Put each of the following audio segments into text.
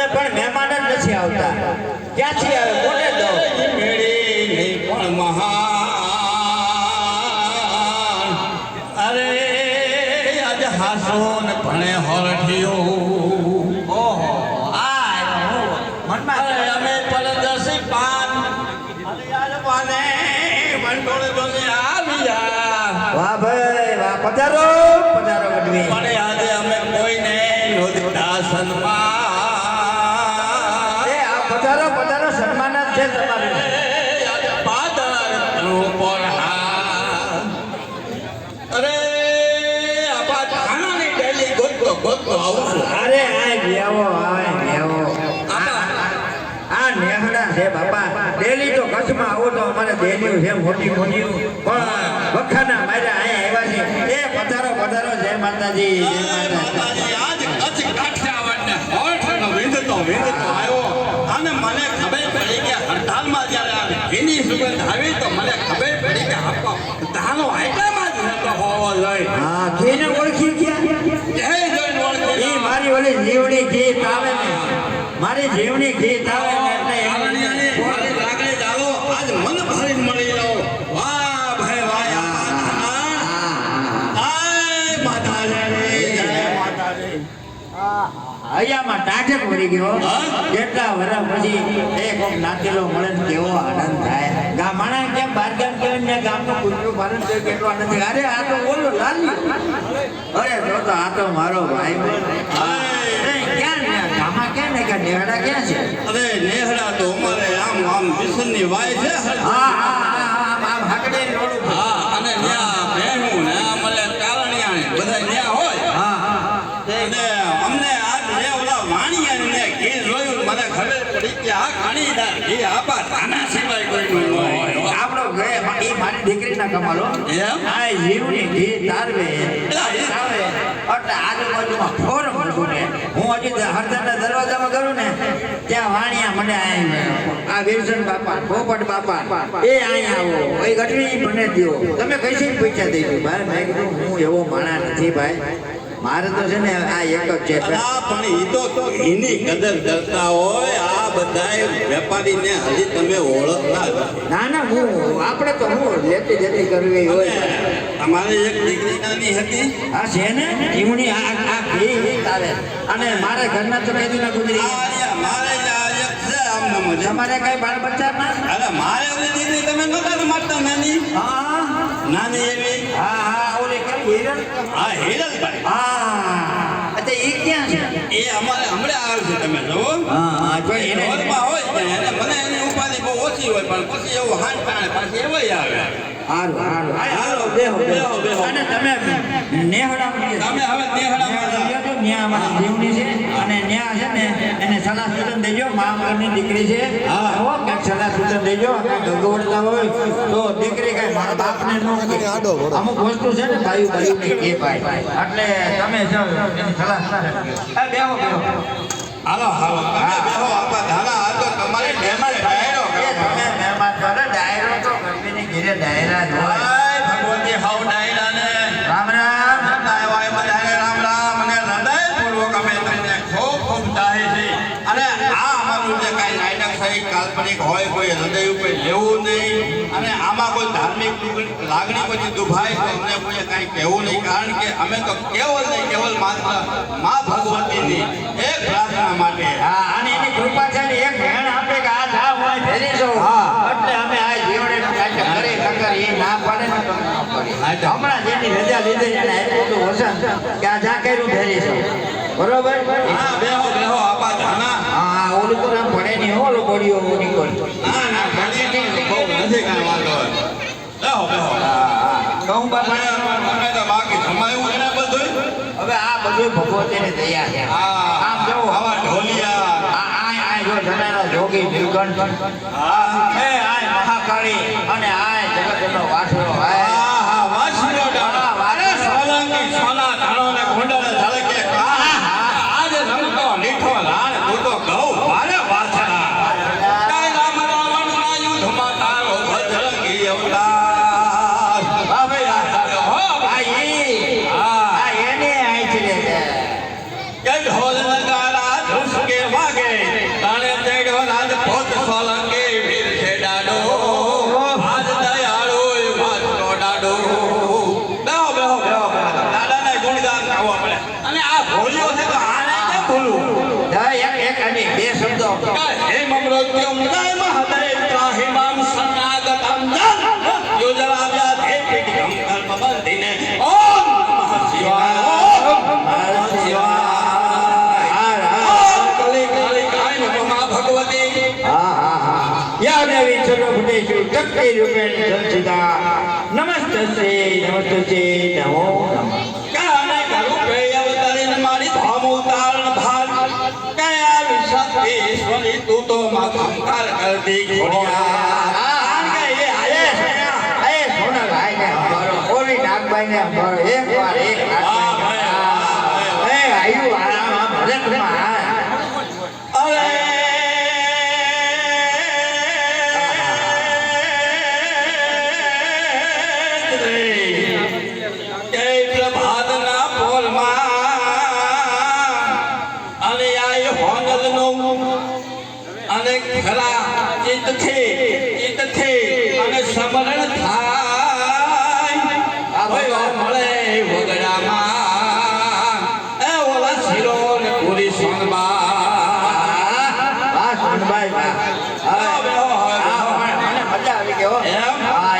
પણ મહેમાન જ નથી આવતા ક્યાંથી આવે કોને દો મેળી નહીં પણ મહાન અરે આજે હાસો ને ભણે હોરઠિયો ઓહો આ મનમાં અરે અમે પરદર્શી પાન અરે યાર પાને વંટોળ ગમે આવ્યા વાહ ભાઈ વાહ પધારો પધારો ગઢવી પણ આજે અમે કોઈને નોંધતા સન્માન એ આ પધારો પધારો સન્માન જ છે તમારું પાદર ઉપર અરે આપા થાણાની ડેલી ગોતતો આવું છું અરે આય બેવો આ નેહડા છે બાપા ડેલી તો કચ્છમાં આવો તો અમારે દેલ્યું છે મોટી મોટી પણ વખાના માર્યા અહીંયા આવ્યા છે એ પધારો પધારો જય માતાજી જય માતાજી આજ કચ્છ કાઠિયાવાડને હોઠનો વિંધતો આવ્યો અને મને ખબર પડી કે હડતાલમાં જ્યારે આવે એની સુગંધ આવી તો મને ખબર પડી કે આપા ધાનો આઈટમમાં જ રહેતો હોવો જોઈએ હા કેને ઓળખી ગયા જય જોઈને ઓળખી એ મારી ઓલી જીવડી ગીત આવે ને મારી જીવડી ગીત આવે ને એટલે આરણ્યની મારી લાગણી ચાલો આજ મન ભરીને મળી જાઓ વાહ ભાઈ વાહ આય માતાજી જય માતાજી હૈયામાં ટાઢક વળી ગયો કેટલા વર્ષ પછી એક નાખેલો મળે ને કેવો આનંદ થાય ગામડા કેમ બાર ગામ કહેવાય ને ગામનું કૂતરું ભારત જોઈ કેટલો આનંદ થાય અરે આ તો બોલો લાલ્યું અરે તો આ તો મારો ભાઈ ક્યાં ને ગામમાં ક્યાં ને કે નેહડા ક્યાં છે અરે નેહડા તો અમારે આમ વિસનની વાય છે હા આમ હાકડે રોડ ઉપર હા અને ન્યા ભેણું ને મળે કારણિયા બધા ન્યા હોય હા અને અમને આજ ને ઓલા વાણિયા ને ઘી જોયું મને ખબર પડી કે આ ઘણીદાર ઘી આપા ધાના સિવાય કોઈ નું હોય આપણો ઘરે એ મારી દીકરીના કમાલો એમ આ જીવની ઘી તારવે આવે એટલે આજુબાજુમાં ફોર મળું ને હું હજી હરદરના દરવાજામાં કરું ને ત્યાં વાણિયા મને આ વિરસન બાપા પોપટ બાપા એ અહીંયા આવો એ ગઢવી મને દો તમે કઈ પૈસા દેજો ભાઈ મેં કીધું હું એવો માણા નથી ભાઈ મારે તો છે ને આ એક જ છે પણ ઈ તો એની કદર કરતા હોય આ બધાય વેપારીને હજી તમે ઓળખતા નથી ના ના હું આપણે તો હું લેતી જતી કરવી હોય અમારે એક દીકરી નાની હતી આ છે ને જીવણી આ ઘી તારે અને મારા ઘરના તો કીધું ના ગુજરી મારે જ આ એક છે આમને મજા તમારે કઈ બાળ બચ્ચા ના અરે મારે ઓલી દીકરી તમે નતા મારતા નાની હા નાની એવી હા હા ઓલી કેમ હિરલ હા હિરલભાઈ હા અચ્છા એ ક્યાં છે એ અમારે હમણાં આવે છે તમે જુઓ હા હા જો એને ઘરમાં હોય ને એને મને એની ઉપાધિ બહુ ઓછી હોય પણ પછી એવું હાથ પાણે પાછી એવાય આવે હારું હારું હાલો બેહો બેહો અને તમે નેહડા તમે હવે નેહડામાં ન્યા અમારી જીવની છે અને ન્યા છે ને એને સલાહ સૂચન દેજો મામની દીકરી છે હા હો કે સલાહ સૂચન દેજો ગગવડતા હોય તો દીકરી કઈ મારા બાપને નો અમુક વસ્તુ છે ને ભાઈ ભાઈ ને કે ભાઈ એટલે તમે જો એની સલાહ સૂચન બેહો બેહો હાલો હાલો તમે બેહો આપા ધાના આ તો તમારે મહેમાન ડાયરો એ તમે મહેમાન છો ને ડાયરો તો ગરમીની ઘીરે ડાયરા જ હોય હાય ભગવતી હાવ ડાયરા ને રામ રામ વાય બધાને રામ રામ અને હૃદયપૂર્વક અમે તમને ખૂબ ખૂબ ચાહે છે અને આ અમારું જે કાંઈ નાટક સહિત કાલ્પનિક હોય કોઈ હૃદય ઉપર લેવું નહીં અને આમાં કોઈ ધાર્મિક લાગણી પછી દુભાય તો અમને કોઈ કાંઈ કહેવું નહીં કારણ કે અમે તો કેવલ નહીં કેવલ માત્ર મા ભગવતીની એક પ્રાર્થના માટે હા અને એની કૃપા છે ને એક ભેણ આપે કે આ જા હોય ફેરી છો એટલે અમે આ જીવડે કાંઈ કરે નકર એ ના પાડે ને તો ના પાડે હમણાં જેની રજા લીધી એને આપ્યું હતું વસન કે આ જા કર્યું ફેરી છો બરોબર હા બેહો બેહો આપા ધાના હા ઓલું તો આમ પડે નહીં ઓલું પડ્યો ઓલી પડ્યો ના ના ભણી નહીં બહુ નથી કાંઈ વાંધો બેહો બેહો કહું બાપા અમે તો બાકી જમાયું છે ને બધું હવે આ બધું ભગવતીની દયા છે આમ જો આવા ઢોલિયા આ જો જનારા જોગી નીલકંઠ એ આય મહાકાળી અને આય જગતનો વાસળો આય વાસળો ડાળા વારે સોલંકી સોના ધાણો ને ઘોંડળ ઝળકે આજે રમતો લીઠો લાલ તું તો ગૌ વારે વાછડા કાય રામ રાવણ ના યુદ્ધમાં તારો ભદ્રંગી અવતાર હવે હો ભાઈ આ એને આય છે કે ઢોલ નગારા ધુસકે વાગે તો હે મમૃત્યુમ જય મહાદેવ ત્રાહિમામ સન્નાગતમ જન યોજનાવ્યા હે પીડિકમ કલ્પબંધિને ઓમ નમઃ શિવાય ઓમ નમઃ શિવાય કલી કાલી કાય નમઃ ભગવતી યા દેવી સર્વભૂતેષુ શક્તિ રૂપેણ સંસ્થિતા નમસ્તે નમસ્તે નમો નમઃ કાને કરૂપે અવતરીને મારી ધામ ઉતારણ ભાર કયા વિશક્તિશ્વરી તું તો માથમ કાલ કરતી ઘોડિયા સોનલ ભાઈ ને અમારો ઓલી નાગભાઈ ને અમારો એક વાર એક આયુ આરામ ભરતમાં અરે જય પ્રભાતના પોરમાં અને આય હોનલનો અને ખરા ચિત્તથી અને સમરણ થાય હવે મળે વગડામાં એ ઓલા શિરો ને પૂરી સોનબા સોનભાઈ મને મજા આવી ગયો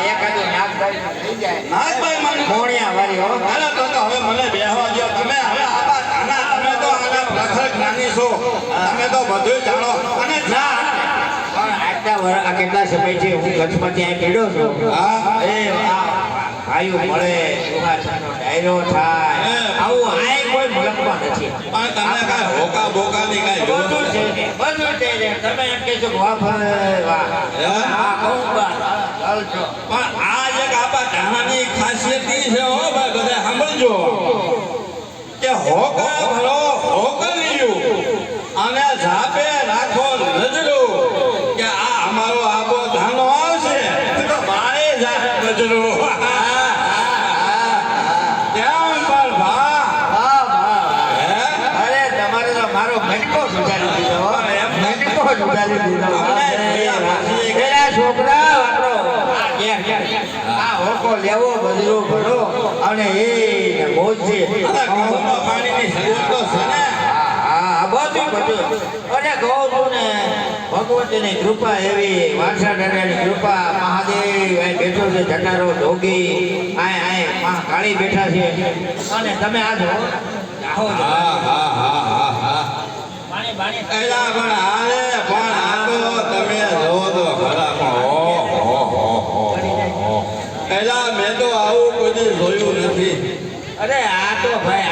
એકાદું નાગભાઈ થઈ જાય નાગભાઈ મને મોણિયા વાળી હો હાલો તો હવે મને બેહવા દો તમે હવે આવા આના તમે તો આના પ્રખર જ્ઞાની છો તમે તો બધું જાણો અને ના પણ આ કેટલા સમયથી હું કચ્છમાં ત્યાં પીડ્યો છું એ આયુ મળે સુહાસનો ડાયરો થાય આવું આય કોઈ મુલકમાં નથી પણ તમને કાંઈ હોકા બોકાની કાંઈ બધું છે ને, બધું છે ને. તમે એમ કહેશો કે વાહ ભાઈ વાહ હા કહું બા ચાલજો પણ આ એક આપણા કહાની ખાસિયત ઈ છે હો ભાઈ બધા સાંભળજો કે હોકા ભરો હોકલિયું અને ઝાપે રાખો નજરો કે આ અમારો આબો ધાનો આવશે તો મારે જાહે નજરો કેમ પણ ભા વાહ વાહ હે અરે તમારે તો મારો મટકો સુધારી દીધો હો. મટકો સુધારી દીધો એલા છોકરા વાપરો આ હોકો લેવો બદલો ભરો અને એ મોજથી અને કહોમાં પાણીની જરૂર તો છે ને હા બધું અને કહું છું ને ભગવતીની કૃપા એવી વારસા દાદાની કૃપા મહાદેવ અહીં બેઠો છે જટારો જોગી અહીં કાળી બેઠા છે અને તમે આ જો જાઓ છો. એલા પણ હાલે પણ આ તો તમે જોવો તો ખરા એલા મેં તો આવું કોઈ દી જોયું નથી અરે આ તો ભાઈ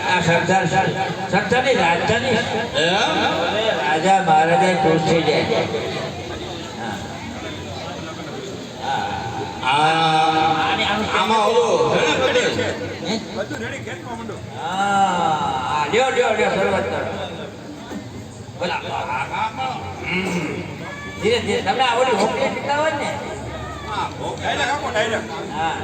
આ સરદારની રાજધાની એમ અરે રાજા મહારાજા ખુશ થઈ જાય આમાં ઓલું પડ્યું છે હા લ્યો શરૂઆત કરો ધીરે ધીરે તમે આ ઓલી હોકલી પીતા હોય ને હા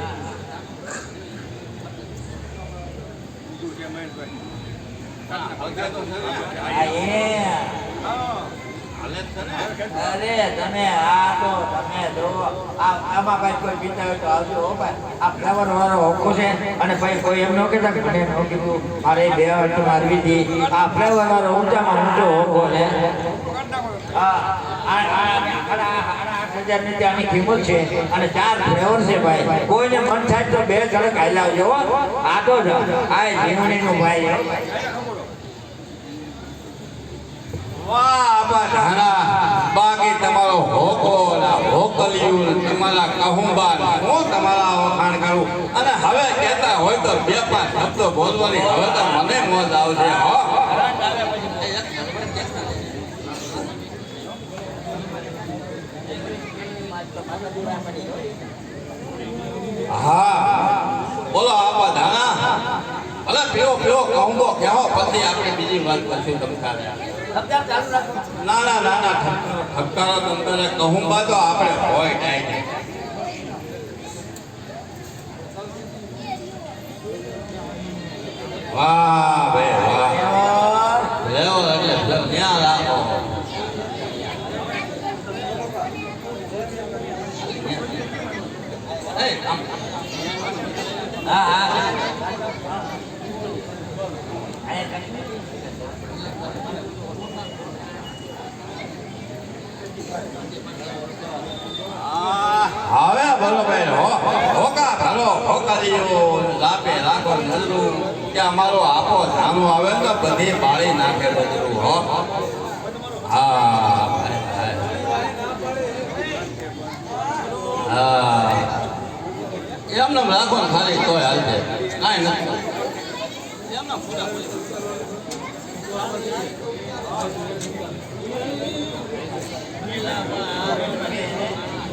અરે તમે આ તો તમે જો આમાં કઈ કોઈ પીતા હોય તો આવજો હો ભાઈ આ ફ્લેવર વાળો હોકો છે અને પછી કોઈ એમ ન કહેતા કે મને ન કીધું મારે બે વસ્તુ મારવી હતી આ ફ્લેવર વાળો ઊંચામાં ઊંચો હોકો ને ની ત્યાંની કિંમત છે અને 4 ફ્લેવર છે ભાઈ કોઈને મન થાય તો 2 કડક ખાઈ લાવજો આ તો જ આ જીવણીનું ભાઈ વાહ બા ધાણા બાકી તમારો હોકો ના હોકલિયું તમારા કહુંબા હું તમારા વખાણ કરું અને હવે કહેતા હોય તો 2-5 શબ્દો બોલવાની હવે તો મને મોજ આવશે હો હા બોલો આપા ધાણા ભલે પીવો કહુંબો કહેવો પછી આપણે બીજી વાત કરશું તમતા ના ઠપકારો તમતારે કહુંબા તો આપણે હોય ડાય વાહ ભાઈ વાહ લેવો એટલે ત્યાં રાખો હોકારીઓ લાપે રાખો નજરું કે અમારો આપો ધામો આવે તો બધી બાળી નાખે બધું હો હા હા એમને રાખો ને ખાલી તોય હાલશે કાંઈ નથી એમને પૂરા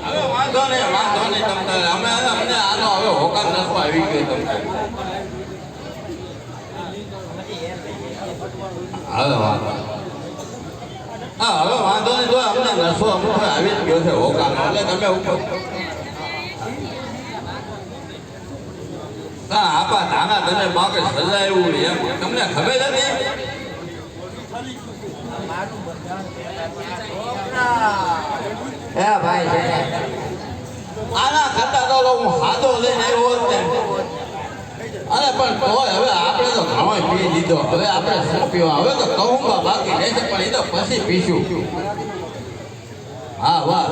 હવે વાંધો નહીં તમને અમે અમને આનો હવે હોકાર નસવા આવી ગયો તમને હવે વાંધો હા હવે વાંધો નહીં જો અમને નસો અમુક આવી જ ગયો છે હોકારનો એટલે તમે ઉપર હા આપા નાના તને બાકે સજાયું એમ તમને ખબર હતી એ ભાઈ છે આના કરતા તો હું હાથો લઈને આવ્યો હોત ને અરે પણ તોય હવે આપણે તો ઘણો પી લીધો હવે આપણે શું પીવા હવે તો કહુંબા બાકી રહેશે પણ એ તો પછી પીશું હા વાહ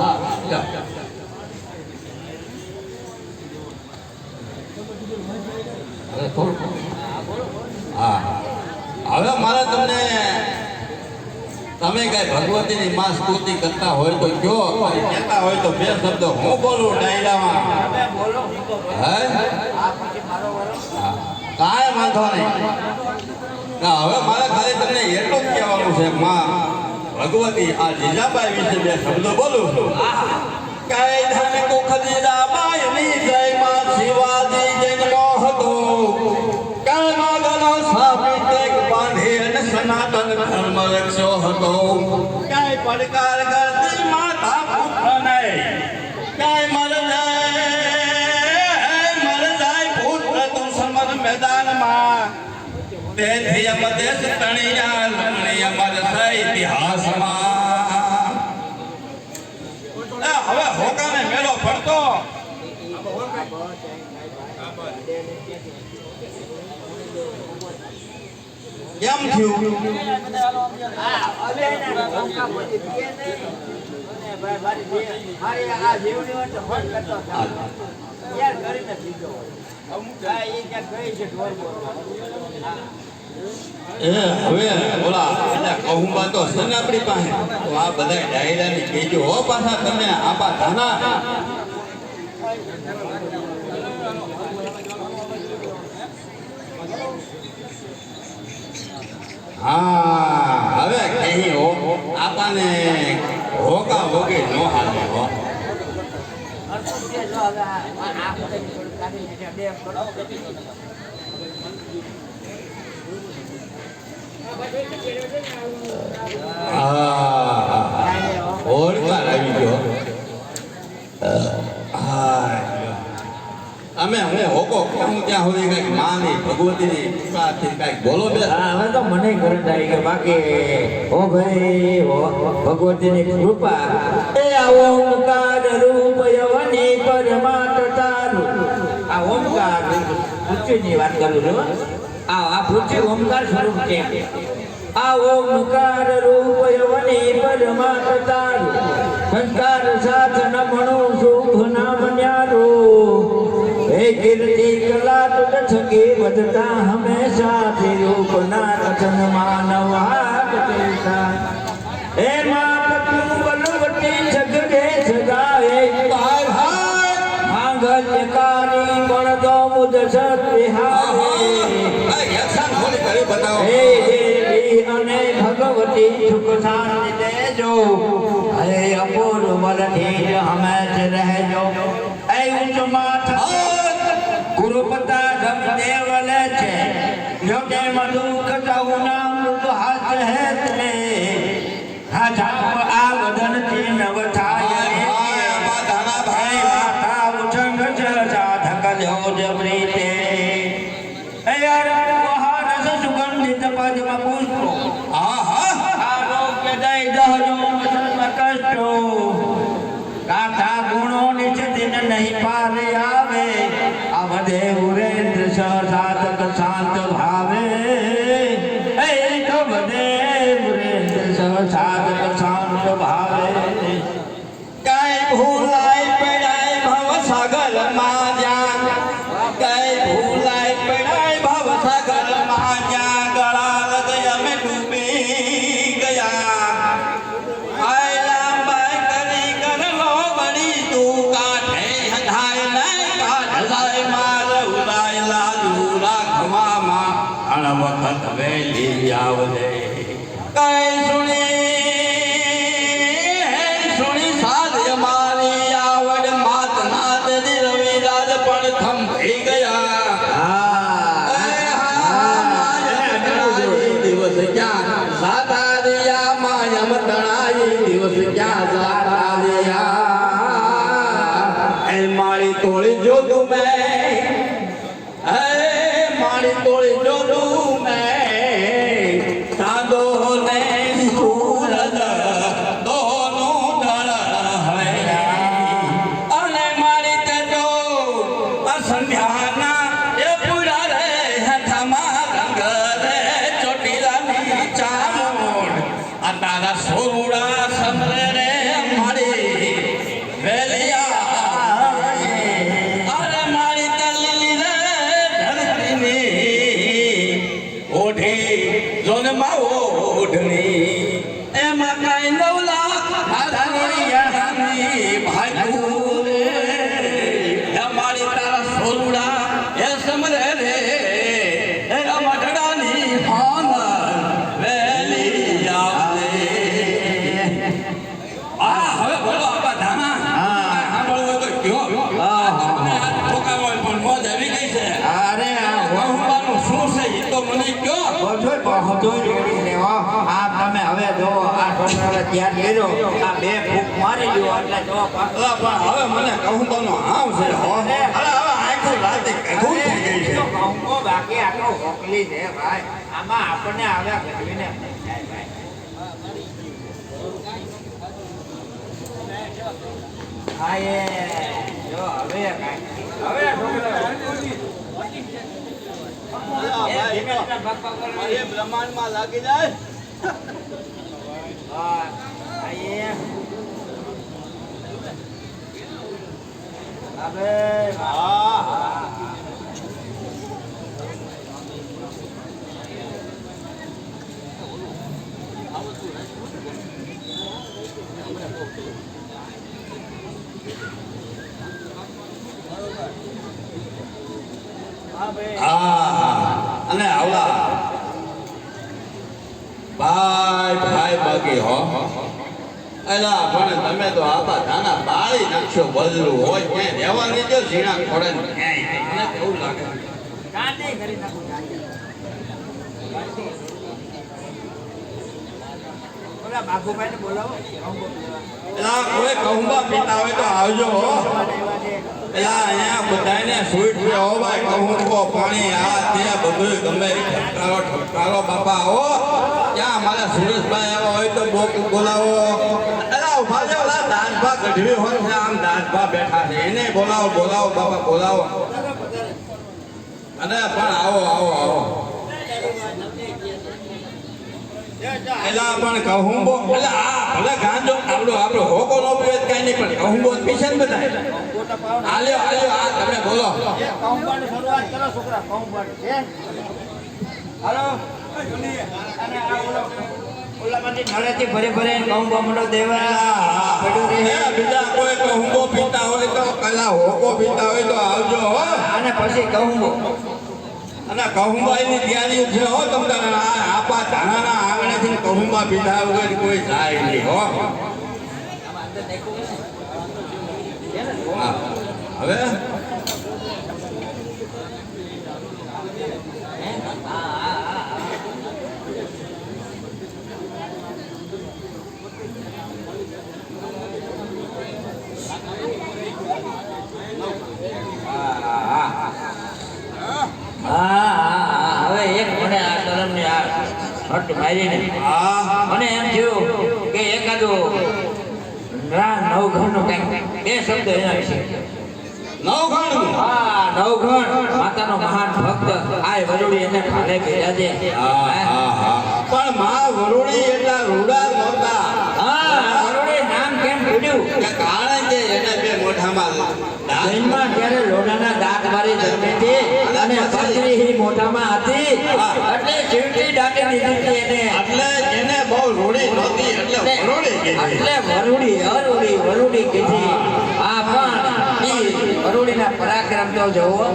હા હવે મારે તમને તમે કઈ ભગવતીની માં સ્તુતિ કરતા હોય તો કયો કહેતા હોય તો બે શબ્દ હું બોલું ડાયરામાં કાંઈ વાંધો નહીં ના હવે મારે ખાલી તમને એટલું જ કહેવાનું છે માં ભગવતી આ જીજાબાઈ વિશે બે શબ્દો બોલું છું કઈ ધન કુખ જીજાબાઈની જય માં શિવાજી જન્મો હતો કઈ માગનો સાબિત બાંધી અને સનાતન ધર્મ રક્ષો હતો કઈ પડકાર કરતી માતા પુત્રને કઈ મર જાય પુત્ર તું સમર મેદાનમાં તેથી અમ દેશ તણિયા લમણી અમર છે ઇતિહાસમાં હવે હોકાને મેળો પડતો કેમ થયું હવે બોલા એટલે કહુંબા તો છે ને આપણી પાસે તો આ બધા ડાયરાની કહેજો હો પાછા તમે આપા ધાના હા હવે કહી હો આપાને હોકા હોગે નો હાલે હો હોડકાર આવી ગયો અમે હું હોકો કહું ત્યાં સુધી કઈક માની ભગવતીની કૃપાથી કઈક બોલો બે હવે તો મને કરંટ આવી ગયો બાકી ઓ ભાઈ ભગવતીની કૃપા એ ઓમકાર રૂપ યવની પરમાત્મા તારું આ ઓમકાર પૃથ્વીની વાત કરું છું આ પૃથ્વી ઓમકાર સ્વરૂપ છે આ ઓમકાર રૂપ યવની પરમાત્મા તારું સંસ્કાર સાથ નમણું શુભ નામ ન્યારું હે કીર્તિ કલા તુજ થકી વધતા હંમેશા થી રૂપ ના રચન માનવ હાથ દેતા હે માત તું બલવતી જગદે સદાએ માંગલ્યકારી બળ દો મુદ સત્વિહારે હે દેવી અને ભગવતી સુખ શાંતિ દેજો હે અપૂર્વ બલથી હંમેશ રહેજો એ ઉચ્ચ માથા ગુરુપતા ધમ દેવલ છે યોગે મધુક જહુના મૃત હાથ હે તે હા જાપ આ વદન થી નવ થાય માતા ભાઈ માતા ઉછંગ સાધક જો જબરીતે એ યાર મહારસ સુગંધિત પદ્મ પુષ્પો આહા આરોગ્ય દય દહજો સર્વ કષ્ટો ગાથા ગુણો નિજ દિન નહીં પારે આવે આવદે ઉરેન્દ્ર સાધક શાંત ભાવે એ તો બધે ઉરેન્દ્ર સાધક શાંત ભાવે કઈ ભૂલાય પડાય ભવ સાગર માં જ્યાં દિવસ ક્યાં જાતા રહ્યા એ મારી તોળી જોતું મેં હે મારી તોળી જોતું મેં ચાંદો ને સૂરજ દોનું ઢળ હૈયા અને મારી તેજો સંધ્યાના એ પૂરા રે હેઠામાં રંગ રે ચોટીલાની ચામુંડ આ તારા સોરુડા સમરે રે મારી વેલિયા અરે મારી તલીલી રે ધરતીની ઓઢી જોનમાં ઓઢણી એમાં કાંઈ 9 લાખ હાથની ભાગ્યું રે મારી તારા સોરુડા એ સમરે રે એ મઢડાની હોન વેલી આવે આ હવે બોલો આપા ધાના સાંભળવું તો કયો તમને આ ઠોકાવો પણ મોજ આવી ગઈ છે અરે આ વહુબાનું શું છે એ તો મને કયો આ તમે હવે જો આ છોકરાને તૈયાર કર્યો આ 2 ફૂંક મારી દો એટલે જો અલા પણ હવે મને કહુંબાનો હાવ છે હો હવે આખું રાતે કઢું થઈ ગઈ છે કહુંબો બાકી આટલો હોકલી છે ભાઈ આમાં આપણને હવે ગઢવીને જાય ભાઈ હા એ જો હવે કાંઈ હવે છોકરા એ બ્રહ્માંડમાં લાગી જાય અને આવડા ભાઈ બાકી હો એલા પણ તમે તો આપા ધાના બાળી નાખશો બદલું હોય ક્યાંય રહેવા નહીં દો ઝીણા ખોડે ને ક્યાંય મને તો એવું લાગે બાબુભાઈને બોલાવો એલા કોઈ કહુંબા પીતા હોય તો આવજો હો એલા અહીંયા બધાને સ્વીટ છે હો ભાઈ કહુંબો પાણી આ તે બધું ગમે ઠપકારો બાપા હો ત્યાં મારા સુરેશભાઈ આવ્યા હોય તો બોલાવો એલા ઉભા જાવ દાંતભા ગઢવી હોય છે આમ દાંતભા બેઠા છે એને બોલાવો બાપા બોલાવો અને પણ આવો એલા પણ કહુંબો એટલે આ ભલે ગાંજો આપણો હોકો નો પીવે કઈ નહીં પણ કહુંબો પીશે ને બધા આલ્યો આ તમે બોલો કહુંબાની શરૂઆત કરો છોકરા કહુંબાની છે હાલો અને આ ઓલામાંથી નળેથી ભરે કહુંબો મંડો દેવા પડ્યું રહે બીજા કોઈ કહુંબો પીતા હોય તો કલા હોકો પીતા હોય તો આવજો હો અને પછી કહુંબો અને કહુંબાની તૈયારી છે હો તમને આપા ધાનાના આંગણેથી કહુંબા પીધા વગર કોઈ જાય નહીં હો હવે હવે એક મને આ ધર્મની આ હટ મારીને મને એમ થયું કે એકાદું નવઘણનું કંઈક 2 શબ્દ એના વિશે નવઘણ માતાનો મહાન ભક્ત આ વરુડી એને ભાલે બિરાજે પણ માં વરુડી એટલા રૂડા નહોતા વરુડી નામ કેમ પડ્યું કે કારણ કે એને બે મોઢામાં જન્મમાં ત્યારે લોડાના દાંત મારી જન્મી હતી અને પત્રી હી મોઢામાં હતી એટલે ચીવટી દાંતે દીધી હતી એને એટલે એને બહુ રૂડી નહોતી એટલે વરુડી કીધી એટલે વરુડી કીધી આ પણ ઈ વરુડીના પરાક્રમ તો જોવો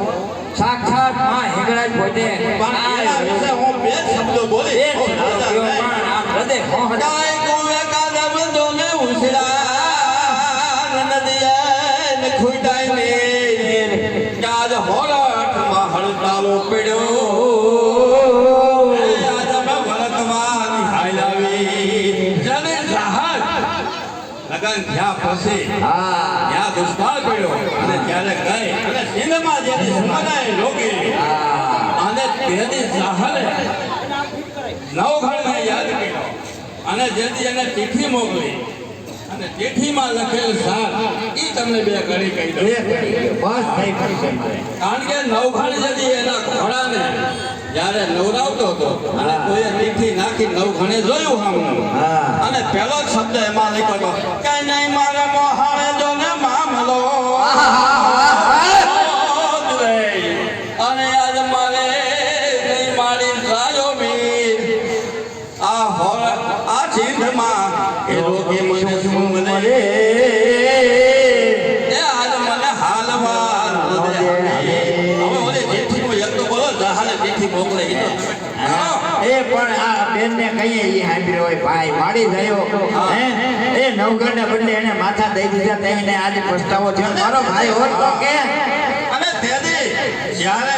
સાક્ષાત માં હિંગળાજ પોતે પણ એના વિશે હું 2 શબ્દો બોલી આમ હૃદય કાય કુવે કાદમ દોને ઉછળા નદીએ ખુટાઈ ને કાદ હોળઠમાં હળતાલો પડ્યો આજ મે ભરતમાં નિહાઈ લાવી જને જહાજ લગન થયા પછી હા ત્યાં દુષ્કાળ પડ્યો અને ત્યારે ગઈ અને સિંધમાં જેની સમુદાય રોકી હા અને તેની સાહલે નવઘણને યાદ કર્યો અને જેથી એને ચિઠ્ઠી મોકલી અને ચિઠ્ઠીમાં લખેલ સાર ઈ તમને બે ઘડી કહી દઉં બસ થઈ પડશે મારે કારણ કે નવઘણ જેથી એના ઘોડાને જ્યારે નવરાવતો હતો અને કોઈએ ચિઠ્ઠી નાખી નવઘણે જોયું હું હા અને પહેલો જ શબ્દ એમાં લખ્યો હતો કઈ નહીં મારે મોહાણે જો ને મામલો અને આજ મારે નહીં મારી સાયો મીર આ હોર આ ચીંધમાં એ રોગે મને શું મળે એ આજ મને હાલવા હવે ઓલી ચિઠ્ઠીમાં એક તો બોલો જહાને ચિઠ્ઠી મોકલે એ તો એ પણ આ બેન ને કહીએ ઈ સાંભળ્યો હોય ભાઈ માડી ગયો હે એ નવગણના બદલે એને માથા દઈ દીધા તેને આજે પછતાવો થયો મારો ભાઈ હોત તો કે અને તેથી જ્યારે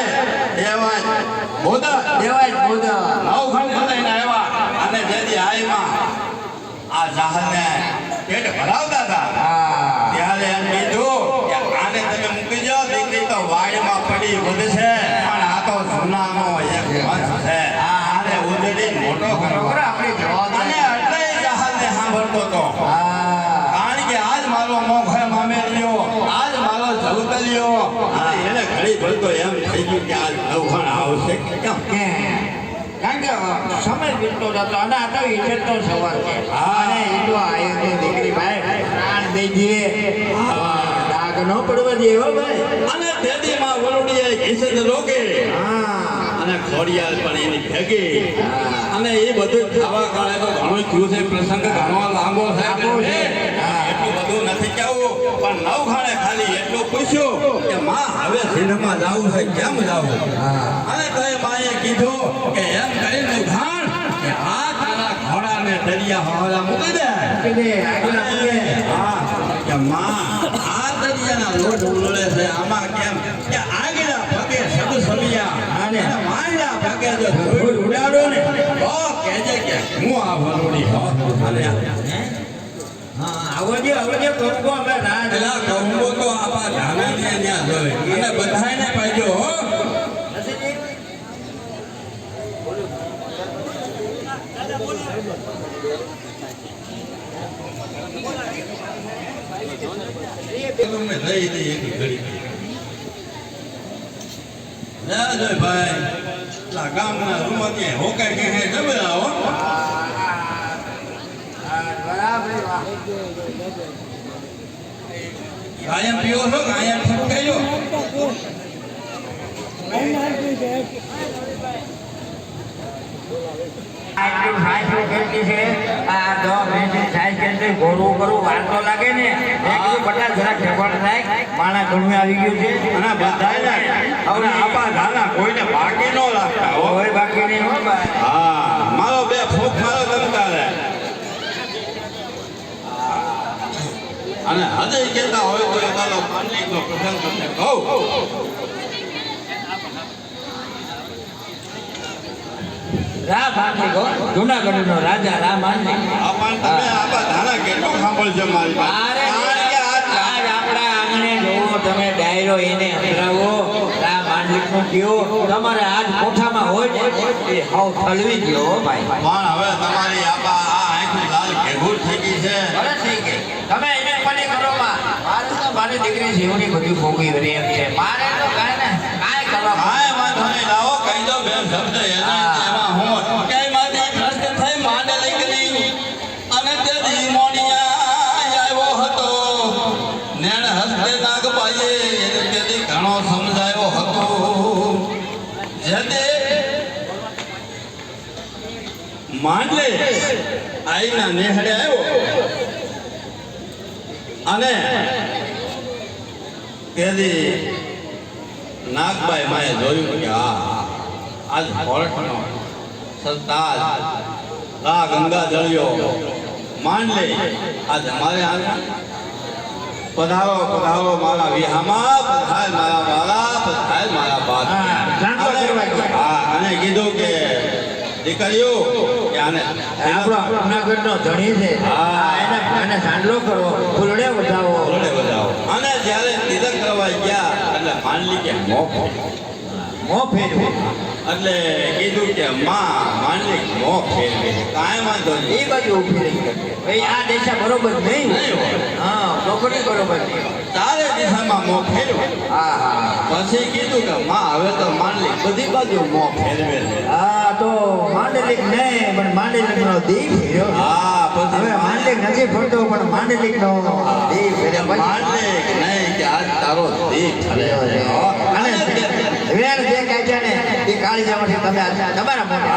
દેવાય બોધા દેવાય બોધા નવઘણ લઈને આવ્યા અને જેથી આઈમાં આ જાહરને પેટ ભરાવતા હતા હા ત્યારે એમ કીધું કે આને તમે મૂકી દો દીકરી તો વાડમાં પડી વધશે પણ આ તો સોનાનો એક વંશ છે આને ઉજળી મોટો કરો આપણી જવાબદારી અને એટલે જાહરને સાંભળતો હતો હા કારણ કે આજ મારો મોઘે મામેલ્યો આજ મારો જવતલ્યો અને એને ઘડી ભરતો એમ થઈ ગયું કે આજ નવઘણ આવશે કે કેમ કે કારણ કે સમય વીતતો જતો અને આ તો ઈજ્જતનો સવાલ છે હા. અને ઈજો આયની દીકરી ભાઈ પ્રાણ દઈ દે દાગ ન પડવા દે હો ભાઈ અને તેદીમાં વરુડીએ ઘીસદ રોકે હા અને ખોડિયાલ પણ એની ભેગી હા. અને એ બધું ખાવા કાળે તો ઘણું થયું છે પ્રસંગ ઘણો લાંબો છે લાંબો છે. હા, એટલું બધું નથી કહેવું પણ નવઘાણે ખાલી એટલું પૂછ્યું કે માં હવે સિંધમાં જાવું છે કેમ જાવું હા. અને તો એ માએ કીધું કે એમ કરીને ઘાણ કે આ તારા ઘોડાને દરિયા હવાલા મૂકી દે કીધે આગલા પૂગે હા કે માં આ દરિયાના લોટ ઉલળે છે આમાં કેમ કે આગલા પગે સબ સબિયા અને માયના પગે જો ધૂળ ઉડાડો ને તો કહેજે કે હું આ વલોડી હો અને હા આવજે કંકો અમે રાજ પેલા કહુંબો તો આપા ધાને ત્યાં જોઈ અને બધાયને પાડ્યો હો તમને લઈ દઈ એક ઘડી ના જોઈ ભાઈ પેલા ગામના રૂમમાં ત્યાં હોકાય કે હે જબરા હો આયમ પીવો છો કે આયમ ઠપકાયો આટલું સાચું કરતી છે આ દો મિનિટ સાઈઝ કે ઘોડું કરું વાર તો લાગે ને એક તો બટા જરા ઠેકવાડ થાય માણા ઘણું આવી ગયું છે અને બધાયને હવે આપા ધાના કોઈને બાકી ન રાખતા હો હોય બાકી નહીં હો ભાઈ હા મારો બે ફૂક મારો તમતારે અને હૃદય કહેતા હોય તો ચાલો પાંડલિકનો પ્રસંગ તમને કહું રા માંડી ગો જુનાગઢનો રાજા રા માંડી આ પણ તમે આપા ધાના કેટલો સાંભળજો મારી વાત અરે આજ આપણા આંગણે જોવો તમે ડાયરો એને અંતરાવો રા માંડલિકનો કયો તમારે આજ કોઠામાં હોય ને એ હાવ થલવી ગયો હો ભાઈ પણ હવે તમારી આપા આ આંખની લાલ ઘેઘૂર થઈ ગઈ છે બરાબર થઈ ગઈ તમે એને મને કરો માં મારે તો મારી દીકરી જીવની બધી ભોગવી વળી એમ છે મારે તો કાંઈ કરવા કાંઈ વાંધો નહીં લાવો કહી દો બે શબ્દ એને એમાં હું કઈ માથે ભ્રષ્ટ થઈ માંડે લઈ નહીં અને તેથી મોડિયા આવ્યો હતો નેણ હસ્તે નાગબાઈએ એને તેથી ઘણો સમજાયો હતો જેતે માંડલે આઈના નેહડે આવ્યો અને તેથી નાગબાઈ માએ જોયું કે આજ કોર્ટનો સરતાજ આ ગંગા જળિયો માંડલે આજ અમારે આવ્યા પધારો પધારો મારા વિહામાં પધાર મારા વાલા પધાર મારા બાદ હા, જાણતો કરવા ગયા. હા અને કીધું કે દીકરીઓ કે આને આપણો જુનાગઢનો ધણી છે હા. એને સાંડલો કરવો ફૂલડે વધાવો ઓરડે વધાવો. અને જ્યારે તિલક કરવા ગયા એટલે માનલી કે મોં ફેરવે એટલે કીધું કે માનલી મોં ફેરવી છે. કાંઈ વાંધો એ નહીં. બાજુ ઊભી રહી ભાઈ આ દિશા બરોબર નહીં નહીં હોય. હા ચોકડી બરોબર નહીં ચારે દિશામાં મોં ફેરવે. હા હા પછી કીધું કે હવે તો માનલી બધી બાજુ મોં ફેરવે છે. હા તો માંડલિક નહીં પણ માંડલિક નો દી ફેર્યો હા પછી હવે માંડલિક નથી ફરતો પણ માંડલિક નો દી ફેર્યો પછી માનલી નહીં કે આજ તારો દીપ ઠર્યો છે. અને વેણ જે કાંઈ છે ને એ કાળી જમાથી તમે તમારા મોઢે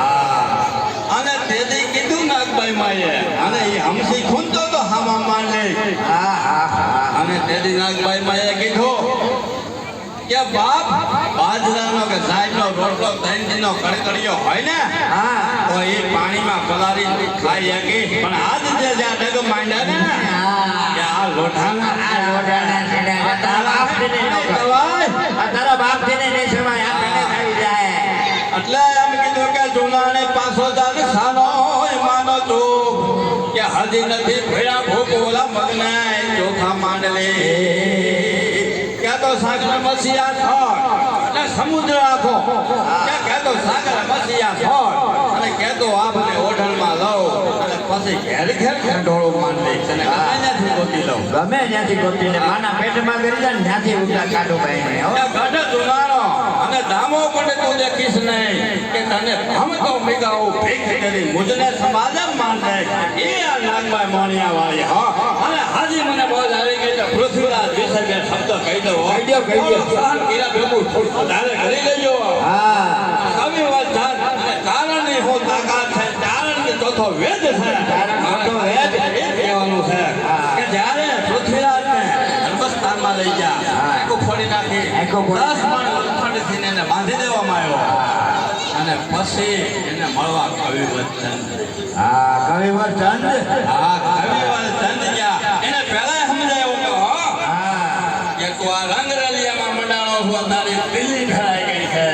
અને તેથી કીધું નાગભાઈ માએ અને એ હમસી ખૂંદતો તો હામા માનલી. હા હા હા અને તેથી નાગભાઈ માએ કીધું કે બાપ બાજરાનો કે સાઈડનો રોટલો ત્રણ દિનનો કડકડિયો હોય ને હા તો એ પાણીમાં પલાળી ખાઈ શકી. પણ આજ જે જ્યાં ડગ માંડ્યા ને કે આ લોઢાના આ લોઢાના છેડા તારા બાપ તેને ન કહેવાય. આ તારા બાપ તેને નહીં સમાય આ તને ખાઈ જાય એટલે એમ કીધું કે જુનાને પાછો જાને સાનો માનો ચૂપ કે હજી નથી ભેળા ભૂખ ઓલા મગને ચોખા માંડલે ક્યાં તો સાગર મસીયા છોડ અને સમુદ્ર આખો ક્યાં તો સાગર મસીયા છોડ અને કહેતો આપને ઓઢણમાં લઉં અને પછી ઘેર ઘેર ઘંટોળો માંડે અને ત્યાંથી ગોતી લઉં. ગમે ત્યાંથી ગોતીને માના પેટમાં કરી જાય ને ત્યાંથી ઉઠા કાઢો ભાઈને હો. ગઢ જુનારો અને દામો પણ તું દેખીશ નહીં કે તને ભમતો મિગાવું ભીખ કરી મુજને સમાજમ માન દે એ આ નાગભાઈ મોણિયા વાળી હો. અને હાજી મને બોલ આવી ગઈ તો પૃથ્વીરાજ વિશે બે શબ્દ કહી દો. કહી દ્યો, કહી દ્યો. સહન કર્યા ભેગું થોડું વધારે કરી લેજો. હા કવિ વાત જાણ અને ચારણની હું તાકાત છે. ચારણની ચોથો વેદ છે. ચારણ ચોથો વેદ. એ કહેવાનું છે હા. કે જ્યારે પૃથ્વીરાજને ધર્મસ્થાનમાં લઈ ગયા હા. આખું ફોડી નાખી આખું ફોડી 10 મણ લોખંડથી એને બાંધી દેવામાં આવ્યો અને પછી એને મળવા કવિવર ચંદ. હા કવિવર ચંદ હા કવિવર ચંદ ગયા એને પહેલા સમજાયું કે હો હા કે તું આ રંગરલિયામાં મંડાણો છો તારી દિલ્હી ભરાઈ ગઈ છે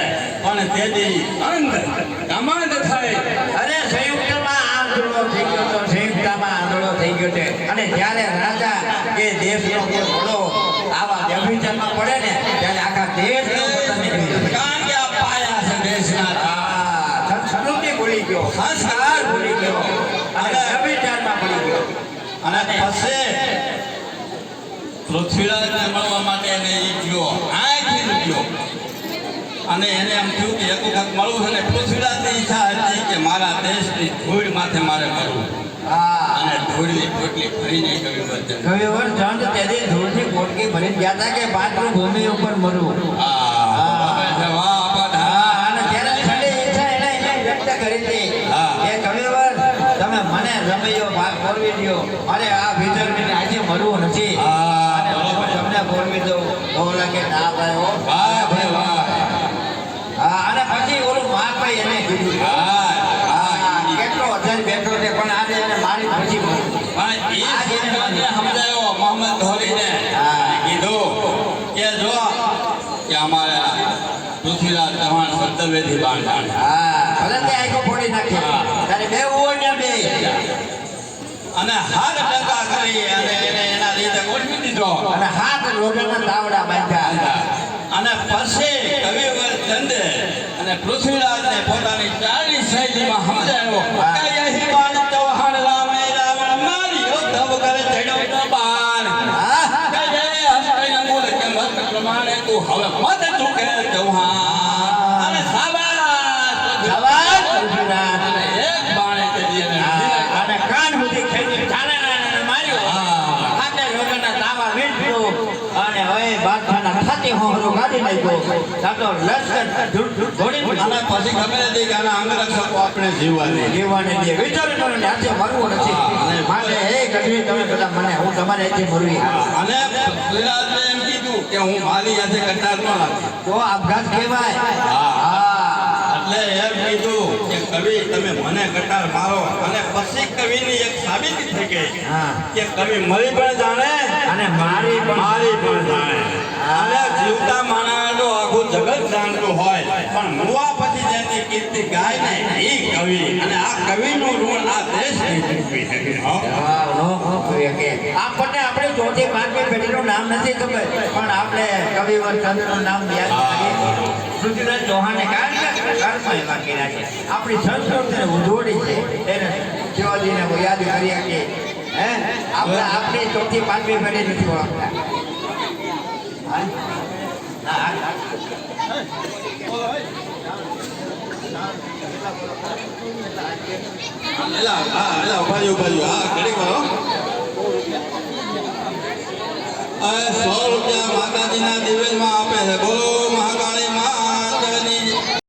પણ તેથી અંધ કમાંડ થાય. અરે સંયુક્તમાં આંધળો થઈ ગયો તો સંયુક્તમાં આંધળો થઈ ગયો છે અને જ્યારે રાજા એ દેશનો કોઈ ઘોડો આવા વ્યભિચારમાં પડે ને ત્યારે આખા દેશનો પોતાને થઈ જાય. કારણ કે આ પાયા છે દેશના. હા સંસ્કૃતિ ભૂલી ગયો સંસ્કાર ભૂલી ગયો અને વ્યભિચારમાં પડી ગયો અને પછી પૃથ્વીરાજને મળવા માટે એને ઈ ગયો આંખથી ગયો અને એને એમ થયું કે એક વખત મળવું છે ને પૃથ્વીરાજની ઈચ્છા હતી કે મારા દેશની ધૂળ માથે મારે મળવું હા અને ધૂળની પોટલી ભરીને કવિવર ચંદ. કવિવર ચંદ તેથી ધૂળની પોટકી ભરી ગયા હતા કે માતૃભૂમિ ઉપર મરવું હવે છે વાહ બધા. હા અને ત્યારે છેલ્લી ઈચ્છા એને વ્યક્ત કરી હતી હા. કે કવિવર તમે મને રમૈયો ભાગ પોરવી દ્યો અરે આ વિધર્મીને આજે મરવું નથી હા, અને હું બરોબર. તમને પોરવી દઉં બહુ લાગે ના ભાઈ હો વાહ ભાઈ વાહ. હા અને પછી ઓલું મહાભાઈ એને કીધું હા, હા કેટલો અધર બેઠો છે પણ આજે એને મારી પછી મરવું. પણ એ સિદ્ધાંતને સમજાયો મોહમ્મદ ધોરીને. હા. કીધું કે જો કે અમારા પૃથ્વીરાજ ચૌહાણ સંતવેથી બાંધાણ હા ભલે તે આખો ફોડી નાખી હા. તારે બે હોય ને બે અને હાથ ટકા કરી અને એને એના રીતે ગોઠવી દીધો અને હાથ લોઢાના તાવડા બાંધ્યા અને પછી કવિવર ચંદે અને પૃથ્વીરાજને પોતાની ચાલી શૈલીમાં સમજાયો હા. કે યહી બાણ ચૌહાણ રામે રાવણ માર્યો તબ કરે ચડ્યો તો બાણ હા કે જય હસ્તૈન મૂળ કે મત પ્રમાણે તું હવે મત ચૂકે ચૌહાણ અને શાબાશ શાબાશ પૃથ્વીરાજ. અને એક બાણે તેજી એને હા, અને કાન સુધી ખેંચી ઠાણાણાને માર્યો હા. હાથે લોઢાના તાવા વીંટ્યો અને હવે બાદશાહના છાતી હોહરો કાઢી નાખ્યો સાતો લશ્કર દોડી અને પછી ખબર હતી કે આના અંગરક્ષકો આપણે જીવવા દે જીવવાને દે વિચારી લો ને આજે મરવું નથી હા. માટે હે ગઢવી તમે બધા મને હું તમારે અહીંથી મરવી અને પૃથ્વીરાજને એમ કીધું કે હું મારી હાથે કટાર ન રાખી તો આપઘાત કહેવાય હા. હા એટલે એમ કીધું કે કવિ તમે મને કટાર મારો અને પછી કવિની એક સાબિતી થઈ ગઈ હા કે કવિ મરી પણ જાણે અને મારી પણ મારી પણ જાણે હા. અને જીવતા માણસનો આખું જગત જાણતું હોય પણ મુવા પછી જેની કીર્તિ ગાય ને એ કવિ અને આ કવિનું ઋણ આ દેશ નહીં ચૂકવી શકે હો. આપણને આપણે ચોથી પાંચમી પેઢીનું નામ નથી ખબર પણ આપણે કવિવર ચંદ્રનું નામ યાદ કરીએ. પૃથ્વીરાજ ચૌહાણે કારણ કે કર્મ એવા કર્યા છે આપણી સંસ્કૃતિને ઉજોડી છે એને શિવાજીને યાદ કરીએ કે હે આપણે આપણી ચોથી પાંચમી પેઢી નથી ઓળખતા. હા? હા, હા. એલા ઉભા હા ઘડી કરો. 100 રૂપિયા માતાજીના દિવેલમાં આપે છે. બોલો મહાકાળી માતાની.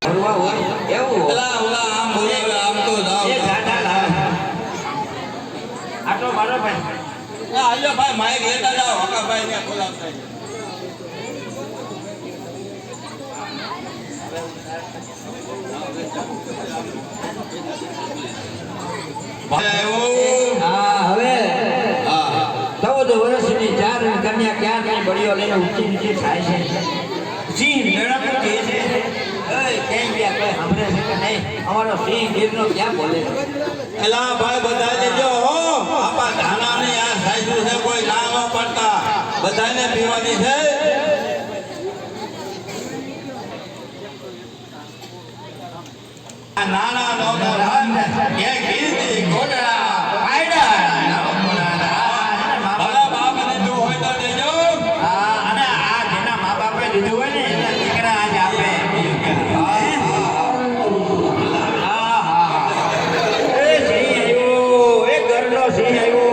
ભરવા હોય એવું એલા ઓલા આમ બોલાવે આમ તો જાવ. એ ગાડા લાવ. આટલો મારો ભાઈ આજો ભાઈ માઈક લેતા જાઓ હકાભાઈ ને બોલાવતા. હા હવે 14 વર્ષની 4 કન્યા ક્યાં કઈ બળીઓ લઈને ઊંચી નીચે થાય છે. સિંહ લડક કે છે કેમ ગયા કોઈ સાંભળે છે કે નહીં? અમારો સિંહ ગીરનો ક્યાં બોલે છે? એલા ભાઈ બધા દેજો હો. આપા ધાનાની આ સાઈઝ છે કોઈ ના ન પડતા બધાને પીવાની છે. આ નાના નોનો રામ કે કીર્તિ ગોડા પાયડા ભલા બાપને જો હોય તો દેજો. હા અને આ જેના મા બાપે દીધું હોય ને એના દીકરા આજ આપે. એ સિંહ આવ્યો, એ ઘરનો સિંહ આવ્યો.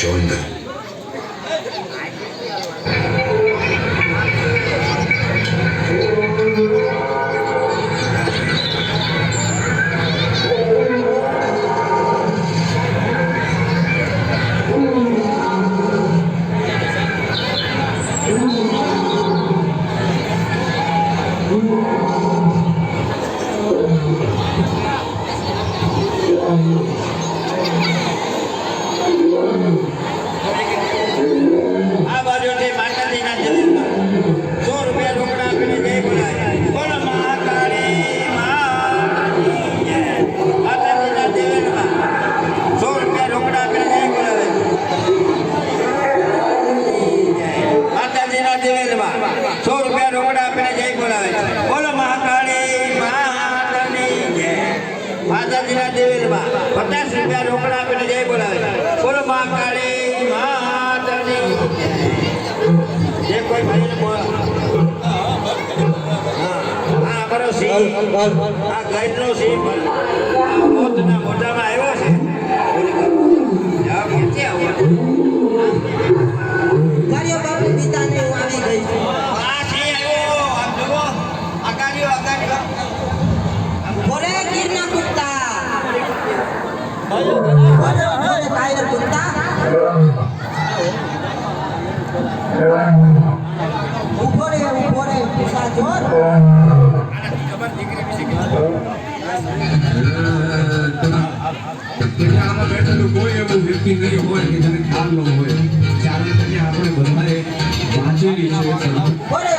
Join them. આ બાજુથી માતાજીના જમીનમાં 100 રૂપિયા રોકડા આપીને જય બોલાય. બોલો મહાકાળી માતાની જય. માતાજીના દેવળમાં 100 રૂપિયા રોકડા આપીને જય બોલાવે. માતાજીના દેવળમાં 100 રૂપિયા રોકડા આપીને જય બોલાવે. બોલો મહાકાળી માતાની જય. માતાજીના દેવળમાં 50 રૂપિયા રોકડા આપીને જય બોલાવે. બોલો મહાકાળી માતાની જય. જે કોઈ ભાઈને બોલા હા અમારો સિંહ આ ગઈડનો સિંહ મોતના મોઢામાં આવ્યો છે. ક્યાંથી આવ્યો? કાર્યો બાપુ પિતાને હું આવી ગઈ છું. આ સિંહ આવ્યો. આમ જુઓ અગાડ્યો અગાડ્યો. બોલે ગીરના કુત્તા બોલે કાયર કુત્તા ઉભો રે પૂછા જોર આમાં બેઠેલું કોઈ એવું વ્યક્તિ નહીં હોય કે જેને ખ્યાલ ન હોય. ચારણ કન્યા આપણે બધાએ વાંચેલી છે. બોલે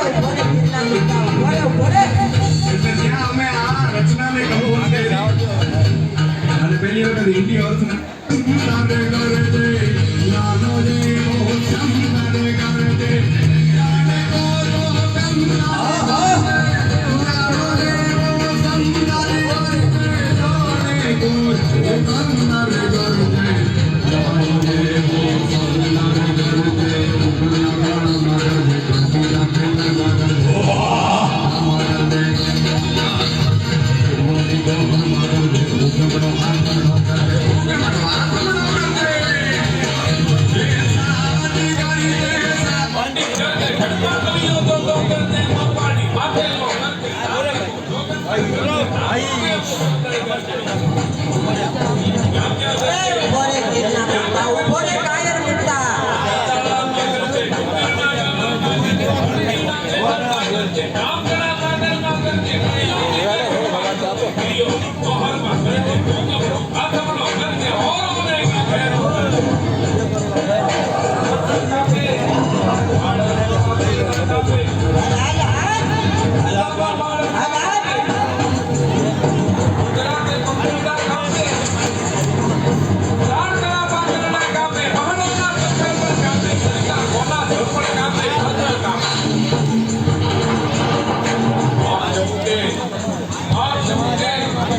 ગીરના કુત્તા બોલે એટલે ત્યાં અમે આ રચનાને કંપોઝ કરી અને પહેલી વખત હિન્દી અર્થ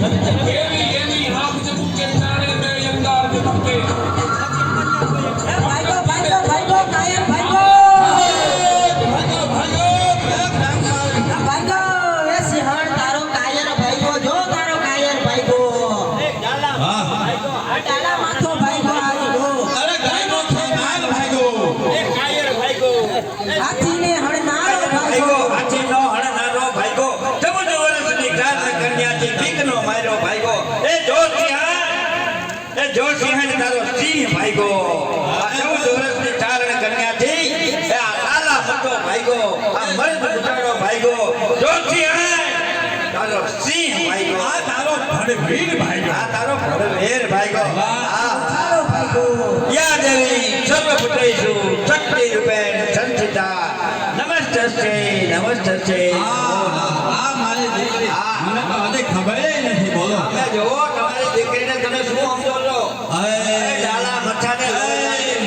એવી એની આંખ ચબુકે જાણે બે અંગાર ચબુકે એ ભાઈગો ભાઈગો ભાઈગો કાયર ભાઈગો આ ભાઈગો એ સિંહણ તારો કાયર ભાઈગો જો તારો કાયર ભાઈગો હા આ ડાલા માથો ભાઈગો આવ્યો અરે ગાયનો થમાલ ભાગ્યો હાથીને હણનારો ભાઈગો હાથીનો હણનારો ભાઈગો 14 વર્ષની કાલ કન્યાથી બીકનો માર્યો ભાઈગો એ જો સિંહણ તારો સિંહ ભાઈગો 14 વર્ષની ચારણ કન્યાથી એ આ લાલા મોટો ભાઈગો આ મર્દ ઉજાડો ભાઈગો જો સિંહણ તારો સિંહ ભાઈગો આ તારો ભડવીર ભાગ્યો આ તારો ભડવેર ભાઈગો આ તારો ભાઈગો યા દેવી સર્વભૂતેષુ શક્તિ રૂપેણ સંસ્થિતા નમસ્તે નમસ્તે આ મારી દીકરી મને તો હજી ખબર નથી બોલો તમે જોવો તમારી દીકરીને તમે શું સમજો છો અરે એ ડાલા મચ્છાને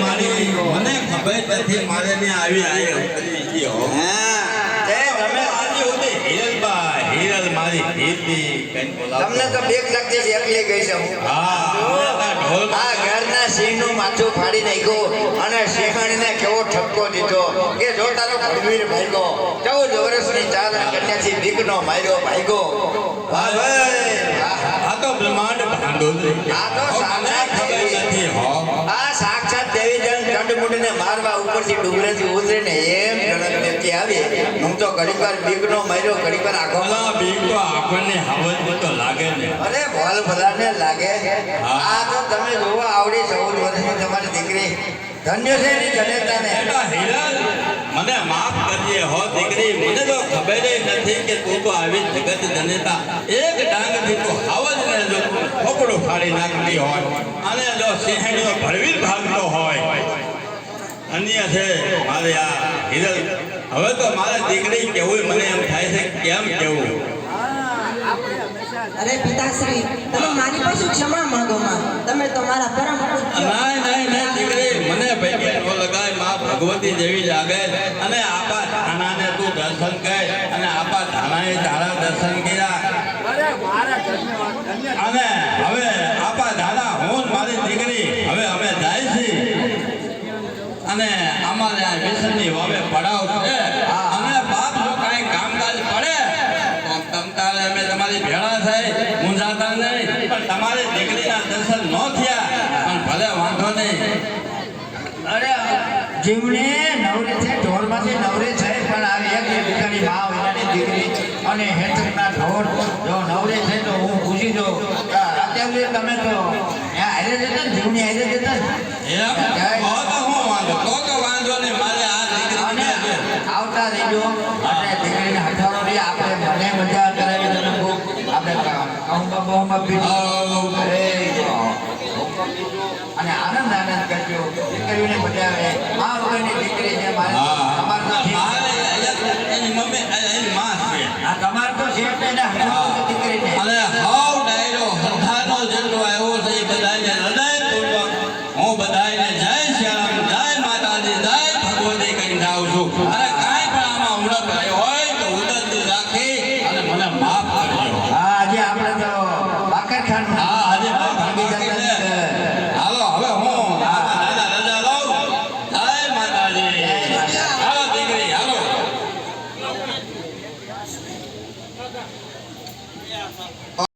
મારી મને ખબર નથી મારે ને આવી આવી ગયો હા તે તમે આજે હોતે હિરલ મારી હીરતી કઈ બોલાવ તમને તો બેક લાગતી છે એકલી ગઈ છે હું હા ઢોલ આ ઘરના સિંહનું માથું ફાડી નાખ્યું અને સિંહણીને કેવો ઠપકો દીધો કે જો તારો ભડવીર ભાઈગો 14 વર્ષની ચારણ કન્યાથી બીકનો માર્યો ભાઈગો વાહ ભાઈ વાહ. આ તો બ્રહ્માંડ ભાંડોદરી આ તો સાક્ષાત દેવી. નથી હો આ સાક્ષાત દેવી જણ ચંડમુંડને મારવા ઉપરથી ડુંગરેથી ઉતરીને એમ જણકથી આવી હું તો ઘડીવાર બીકનો માર્યો ઘડીવાર આખો ભલા બીક તો આપણને હવજ તો લાગે ને અરે ભલ ભલાને લાગે આ તો તમે જોવા આવડી 14 વર્ષની તમારી દીકરી ધન્ય છે એની જનેતાને બેટા હિરલ મને માફ કરજે હો દીકરી મને તો ખબર નથી કે તું તો આવી જગત જનેતા એક ડાંગથી તું હવજ ને જો ખોપડું ફાડી નાખતી હોય અને જો સિંહણીઓ ભળવીર ભાગતો હોય અન્ય છે મારે આ હિરલ હવે તો મારે દીકરી કેવું મને એમ થાય છે કેમ કેવું અરે પિતાશ્રી તમે મારી પાસે ક્ષમા માંગો માં તમે તો મારા પરમ પૂજ્ય નહીં દીકરી મને ભાઈ નો લગાય માં ભગવતી જેવી લાગે અને આપા થાનાને તું દર્શન કર અને આપા થાનાએ તારા દર્શન કર્યા અને હવે આપા દાદા હું ને મારી દીકરી હવે અમે જાય છીએ અને અમારે આ મિશનની હવે પડાવ છે અને બાપ જો કાંઈ કામકાજ પડે તો તમતારે અમે તમારી ભેળા થઈ મૂંઝાતા નહીં પણ તમારી દીકરીના દર્શન ન થયા પણ ભલે વાંધો નહીં અરે જીવને નવરી છે ઢોરમાંથી નવરી છે પણ આવી એક દીકરી માં વિનાની દીકરી અને હેઠળના ઢોર જો નવરી છે તો હું પૂછી જો અત્યારે તમે તો હારે જતા ને જીવની હારે જતા ને એમ કહો તો હું વાંધો તો વાંધો નહીં મારે આ અને દીકરી આવતા રહીજો અને દીકરીને હઠારો રહી આપણે મને મજા કરાવી તમે ખૂબ આપણે કહુંમાં પીધું અને આનંદ કરજો દીકરીને મજા આવે આ વગરની દીકરી છે મારે તમારે તો ઠીક એની મમ્મી એની માં છે આ તમારે તો શેઠ ને હઠારો દીકરીને અને હાવ ડાયરો હરખાનો જેટલો આવ્યો છે એ બધાને હૃદયપૂર્વક હું બધાને જય શ્યામ જય માતાજી જય ભગવતી કહી જાઉં છું અને કાંઈ પણ આમાં ઉણપ રહ્યો હોય તો ઉદત રાખી અને મને માફ કરજો હા આજે આપણે તો બાકરખાન હા આજે માફ કરી દે હાલો હવે હું દાદા રજા લઉં જય માતાજી હાલો દીકરી હાલો